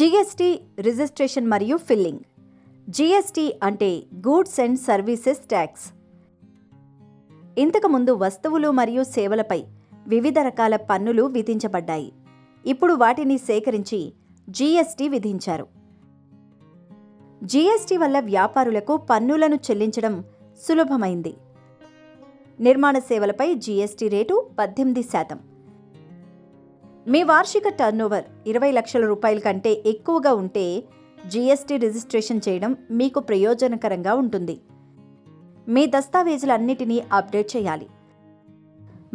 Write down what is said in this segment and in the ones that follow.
GST registration మరియు filling. GST అంటే goods and services tax. ఇంతకుముందు వస్తువులు మరియు సేవలపై వివిధ రకాల పన్నులు విధించబడ్డాయి. ఇప్పుడు వాటిని సేకరించి జీఎస్టీ విధించారు. జీఎస్టీ వల్ల వ్యాపారులకు పన్నులను చెల్లించడం సులభమైంది. నిర్మాణ సేవలపై జీఎస్టీ రేటు 18%. మీ వార్షిక టర్నోవర్ 20 లక్షల రూపాయల కంటే ఎక్కువగా ఉంటే జీఎస్టీ రిజిస్ట్రేషన్ చేయడం మీకు ప్రయోజనకరంగా ఉంటుంది. మీ దస్తావేజులన్నిటినీ అప్డేట్ చేయాలి.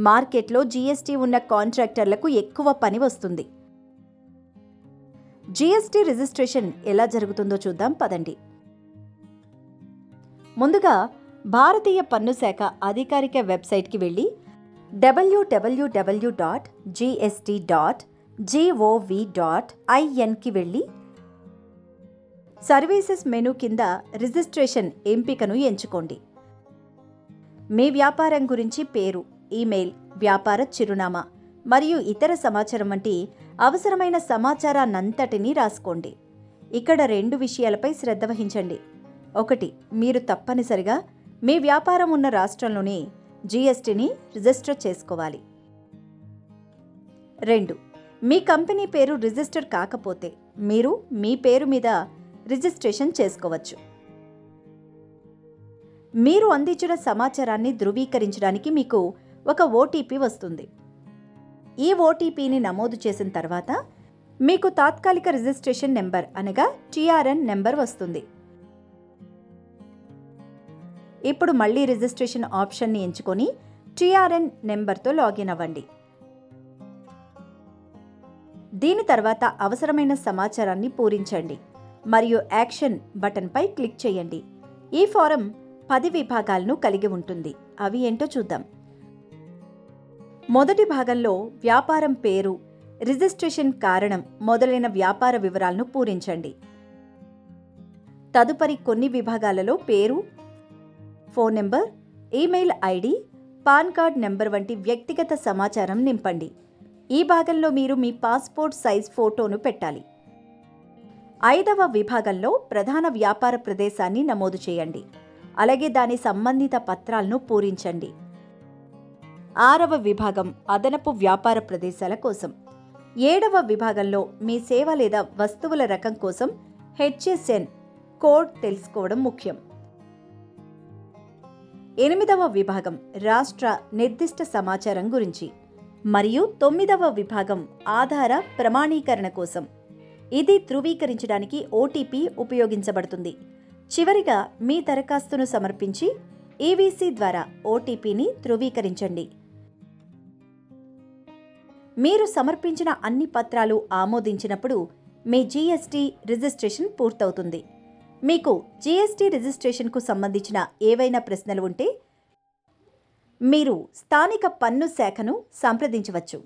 మార్కెట్లో జీఎస్టీ ఉన్న కాంట్రాక్టర్లకు ఎక్కువ పని వస్తుంది. జీఎస్టీ రిజిస్ట్రేషన్ ఎలా జరుగుతుందో చూద్దాం పదండి. ముందుగా భారతీయ పన్ను శాఖ అధికారిక వెబ్సైట్కి వెళ్ళి www.gst.gov.in కి వెళ్ళి సర్వీసెస్ మెనూ కింద రిజిస్ట్రేషన్ ఎంపికను ఎంచుకోండి. మీ వ్యాపారం గురించి పేరు, ఈమెయిల్, వ్యాపార చిరునామా మరియు ఇతర సమాచారం వంటి అవసరమైన సమాచారాన్నంతటినీ రాసుకోండి. ఇక్కడ 2 విషయాలపై శ్రద్ధ వహించండి. 1. మీరు తప్పనిసరిగా మీ వ్యాపారం ఉన్న రాష్ట్రంలోనే జీఎస్టీని రిజిస్టర్ చేసుకోవాలి. 2. మీ కంపెనీ పేరు రిజిస్టర్ కాకపోతే మీరు మీ పేరు మీద రిజిస్ట్రేషన్ చేసుకోవచ్చు. మీరు అందించిన సమాచారాన్ని ధృవీకరించడానికి మీకు ఒక ఓటీపీ వస్తుంది. ఈ ఓటీపీని నమోదు చేసిన తర్వాత మీకు తాత్కాలిక రిజిస్ట్రేషన్ నెంబర్ అనగా టీఆర్ఎన్ నెంబర్ వస్తుంది. ఇప్పుడు మళ్ళీ రిజిస్ట్రేషన్ ఆప్షన్ని ఎంచుకొని టీఆర్ఎన్ నెంబర్తో లాగిన్ అవ్వండి. దీని తర్వాత అవసరమైన సమాచారాన్ని పూరించండి మరియు యాక్షన్ బటన్పై క్లిక్ చేయండి. ఈ ఫారం 10 విభాగాలను కలిగి ఉంటుంది. అవి ఏంటో చూద్దాం. మొదటి భాగంలో వ్యాపారం పేరు, రిజిస్ట్రేషన్ కారణం మొదలైన వ్యాపార వివరాలను పూరించండి. తదుపరి కొన్ని విభాగాలలో పేరు, phone number, email ID, pan card number వంటి వ్యక్తిగత సమాచారం నింపండి. ఈ భాగంలో మీరు మీ పాస్పోర్ట్ సైజ్ ఫోటోను పెట్టాలి. 5వ విభాగంలో ప్రధాన వ్యాపార ప్రదేశాన్ని నమోదు చేయండి. అలాగే దాని సంబంధిత పత్రాలను పూరించండి. 6వ విభాగం అదనపు వ్యాపార ప్రదేశాల కోసం. 7వ విభాగంలో మీ సేవ లేదా వస్తువుల రకం కోసం హెచ్ఎస్ఎన్ కోడ్ తెలుసుకోవడం ముఖ్యం. 8వ విభాగం రాష్ట్ర నిర్దిష్ట సమాచారం గురించి మరియు 9వ విభాగం ఆధార ప్రమాణీకరణ కోసం. ఇది ధృవీకరించడానికి ఓటీపీ ఉపయోగించబడుతుంది. చివరిగా మీ దరఖాస్తును సమర్పించి ఈవీసీ ద్వారా ఓటీపీని ధృవీకరించండి. మీరు సమర్పించిన అన్ని పత్రాలు ఆమోదించినప్పుడు మీ జీఎస్టీ రిజిస్ట్రేషన్ పూర్తవుతుంది. మీకు జీఎస్టీ రిజిస్ట్రేషన్కు సంబంధించిన ఏవైనా ప్రశ్నలు ఉంటే మీరు స్థానిక పన్ను శాఖను సంప్రదించవచ్చు.